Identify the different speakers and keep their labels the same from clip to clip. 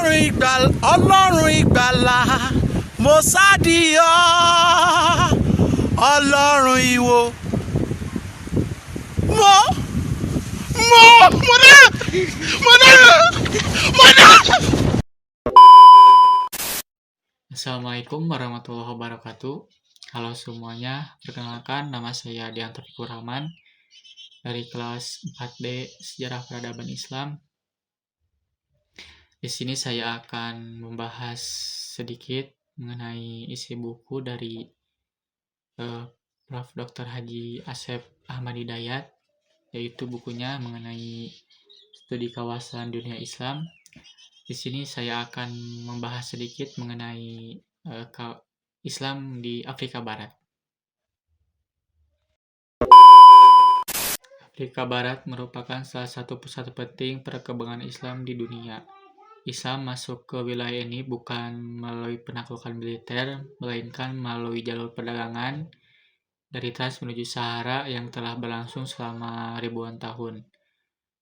Speaker 1: ọlọ́run ìgbàlà mo sádìọ́ ọlọ́run ìwò mo dá.
Speaker 2: Assalamualaikum warahmatullahi wabarakatuh. Halo semuanya, perkenalkan nama saya Dian Taufikur Rahman dari kelas 4D Sejarah Peradaban Islam. Di sini saya akan membahas sedikit mengenai isi buku dari Prof. Dr. Haji Asep Ahmad Hidayat, yaitu bukunya mengenai studi kawasan dunia Islam. Di sini saya akan membahas sedikit mengenai Islam di Afrika Barat. Afrika Barat merupakan salah satu pusat penting perkembangan Islam di dunia. Islam masuk ke wilayah ini bukan melalui penaklukan militer, melainkan melalui jalur perdagangan dari Trans menuju Sahara yang telah berlangsung selama ribuan tahun.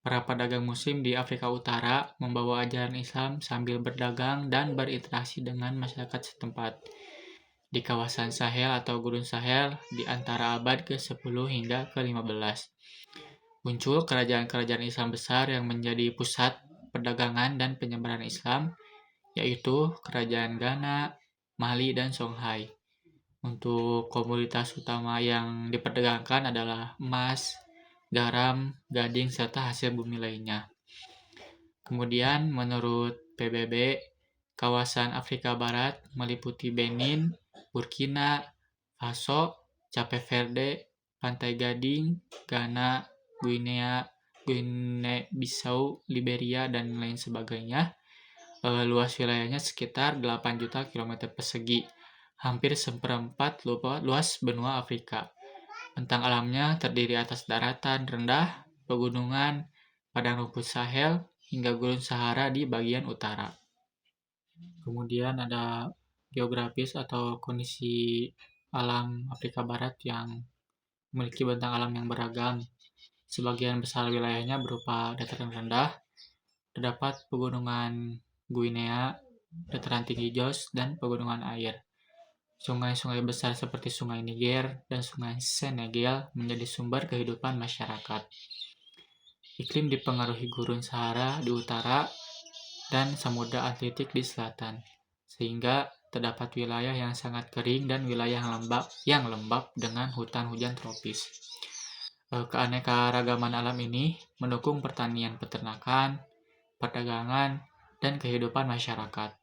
Speaker 2: Para pedagang Muslim di Afrika Utara membawa ajaran Islam sambil berdagang dan berinteraksi dengan masyarakat setempat di kawasan Sahel atau Gurun Sahel di antara abad ke-10 hingga ke-15. Muncul kerajaan-kerajaan Islam besar yang menjadi pusat perdagangan dan penyebaran Islam, yaitu Kerajaan Ghana, Mali, dan Songhai. Untuk komoditas utama yang diperdagangkan adalah emas, garam, gading, serta hasil bumi lainnya. Kemudian menurut PBB, kawasan Afrika Barat meliputi Benin, Burkina Faso, Cape Verde, Pantai Gading, Ghana, Guinea-Bissau, Liberia, dan lain sebagainya. Luas wilayahnya sekitar 8 juta km persegi, hampir seperempat luas benua Afrika. Bentang alamnya terdiri atas daratan rendah, pegunungan, padang rumput Sahel, hingga Gurun Sahara di bagian utara. Kemudian ada geografis atau kondisi alam Afrika Barat yang memiliki bentang alam yang beragam. Sebagian besar wilayahnya berupa dataran rendah, terdapat pegunungan Guinea, dataran tinggi Jos, dan pegunungan air. Sungai-sungai besar seperti Sungai Niger dan Sungai Senegal menjadi sumber kehidupan masyarakat. Iklim dipengaruhi Gurun Sahara di utara dan Samudra Atlantik di selatan, sehingga terdapat wilayah yang sangat kering dan wilayah yang lembab dengan hutan hujan tropis. Keanekaragaman alam ini mendukung pertanian peternakan, perdagangan, dan kehidupan masyarakat.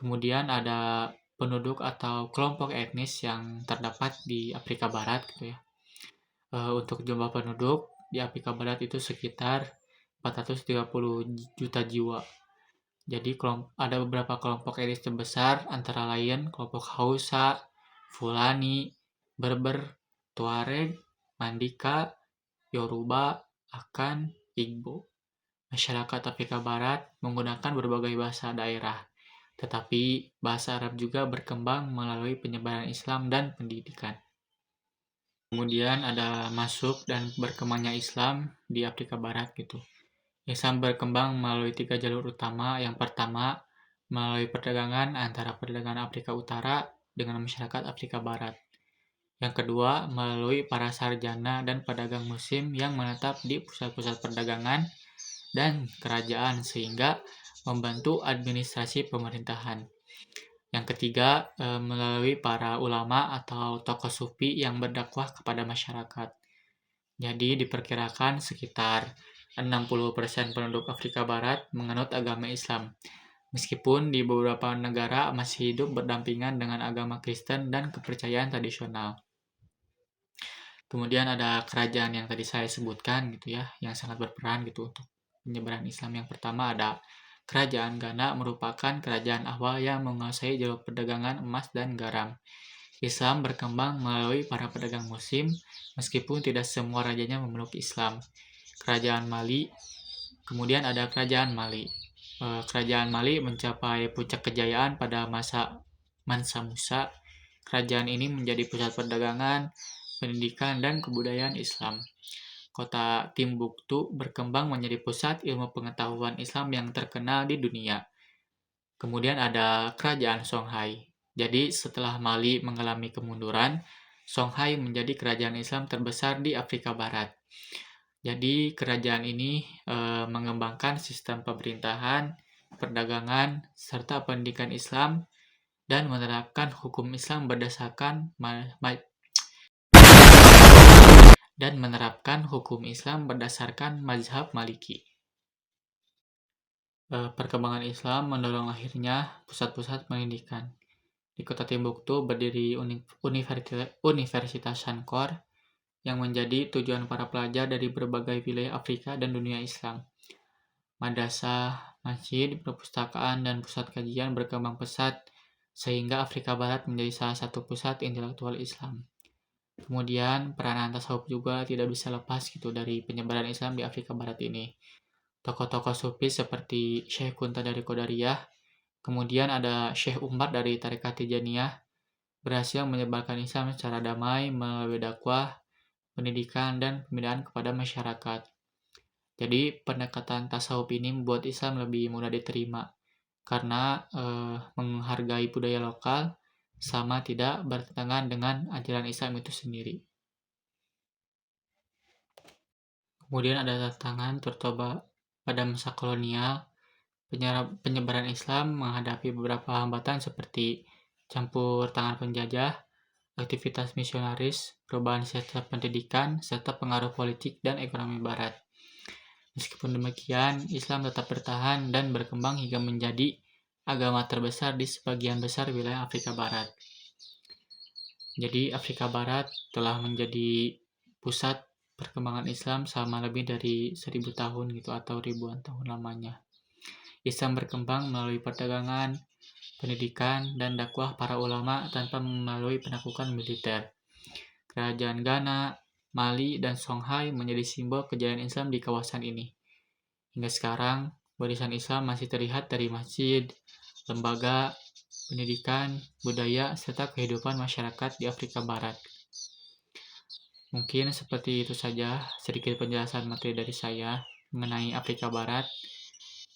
Speaker 2: Kemudian ada penduduk atau kelompok etnis yang terdapat di Afrika Barat gitu ya. Untuk jumlah penduduk di Afrika Barat itu sekitar 430 juta jiwa. Jadi ada beberapa kelompok etnis terbesar antara lain kelompok Hausa, Fulani, Berber, Tuareg, Mandika, Yoruba, Akan, Igbo. Masyarakat Afrika Barat menggunakan berbagai bahasa daerah, tetapi bahasa Arab juga berkembang melalui penyebaran Islam dan pendidikan. Kemudian ada masuk dan berkembangnya Islam di Afrika Barat gitu. Islam berkembang melalui 3 jalur utama. Yang pertama, melalui perdagangan antara perdagangan Afrika Utara dengan masyarakat Afrika Barat. Yang kedua, melalui para sarjana dan pedagang Muslim yang menetap di pusat-pusat perdagangan dan kerajaan sehingga membantu administrasi pemerintahan. Yang ketiga, melalui para ulama atau tokoh sufi yang berdakwah kepada masyarakat. Jadi diperkirakan sekitar 60% penduduk Afrika Barat menganut agama Islam, meskipun di beberapa negara masih hidup berdampingan dengan agama Kristen dan kepercayaan tradisional. Kemudian ada kerajaan yang tadi saya sebutkan gitu ya, yang sangat berperan gitu untuk penyebaran Islam. Yang pertama ada Kerajaan Ghana, merupakan kerajaan awal yang menguasai jalur perdagangan emas dan garam. Islam berkembang melalui para pedagang Muslim, meskipun tidak semua rajanya memeluk Islam. Kerajaan Mali, kemudian ada Kerajaan Mali. Kerajaan Mali mencapai puncak kejayaan pada masa Mansa Musa. Kerajaan ini menjadi pusat perdagangan, pendidikan, dan kebudayaan Islam. Kota Timbuktu berkembang menjadi pusat ilmu pengetahuan Islam yang terkenal di dunia. Kemudian ada Kerajaan Songhai. Jadi setelah Mali mengalami kemunduran, Songhai menjadi kerajaan Islam terbesar di Afrika Barat. Jadi kerajaan ini mengembangkan sistem pemerintahan, perdagangan, serta pendidikan Islam dan menerapkan hukum Islam berdasarkan mazhab Maliki. Perkembangan Islam mendorong lahirnya pusat-pusat pendidikan. Di kota Timbuktu berdiri Universitas Sankor yang menjadi tujuan para pelajar dari berbagai wilayah Afrika dan dunia Islam. Madrasah, masjid, perpustakaan, dan pusat kajian berkembang pesat sehingga Afrika Barat menjadi salah satu pusat intelektual Islam. Kemudian peranan tasawuf juga tidak bisa lepas gitu dari penyebaran Islam di Afrika Barat ini. Tokoh-tokoh sufi seperti Syekh Kunta dari Qadariyah, kemudian ada Syekh Umar dari Tarekat Tijaniyah, berhasil menyebarkan Islam secara damai melalui dakwah, pendidikan, dan pembinaan kepada masyarakat. Jadi pendekatan tasawuf ini membuat Islam lebih mudah diterima karena menghargai budaya lokal sama tidak bertentangan dengan ajaran Islam itu sendiri. Kemudian ada tantangan terutama pada masa kolonial. Penyebaran Islam menghadapi beberapa hambatan seperti campur tangan penjajah, aktivitas misionaris, perubahan sistem pendidikan, serta pengaruh politik dan ekonomi Barat. Meskipun demikian, Islam tetap bertahan dan berkembang hingga menjadi agama terbesar di sebagian besar wilayah Afrika Barat. Jadi Afrika Barat telah menjadi pusat perkembangan Islam selama lebih dari 1000 tahun gitu atau ribuan tahun lamanya. Islam berkembang melalui perdagangan, pendidikan, dan dakwah para ulama tanpa melalui penaklukan militer. Kerajaan Ghana, Mali, dan Songhai menjadi simbol kejayaan Islam di kawasan ini. Hingga sekarang, warisan Islam masih terlihat dari masjid, lembaga, pendidikan, budaya, serta kehidupan masyarakat di Afrika Barat. Mungkin seperti itu saja sedikit penjelasan materi dari saya mengenai Afrika Barat.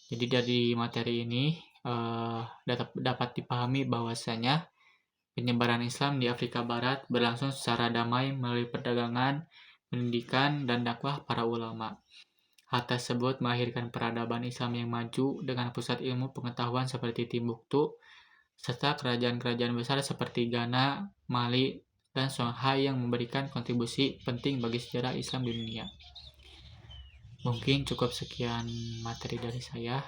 Speaker 2: Jadi dari materi ini dapat dipahami bahwasanya penyebaran Islam di Afrika Barat berlangsung secara damai melalui perdagangan, pendidikan, dan dakwah para ulama. Hal tersebut melahirkan peradaban Islam yang maju dengan pusat ilmu pengetahuan seperti Timbuktu, serta kerajaan-kerajaan besar seperti Ghana, Mali, dan Songhai yang memberikan kontribusi penting bagi sejarah Islam di dunia. Mungkin cukup sekian materi dari saya.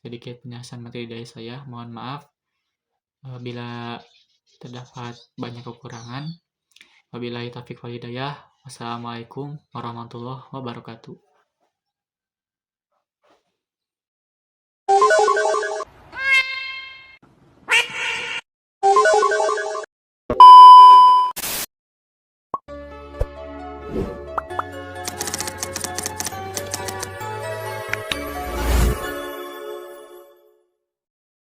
Speaker 2: Sedikit penjelasan materi dari saya. Mohon maaf bila terdapat banyak kekurangan. Wabillahi taufiq wal hidayah. Wassalamualaikum warahmatullahi wabarakatuh.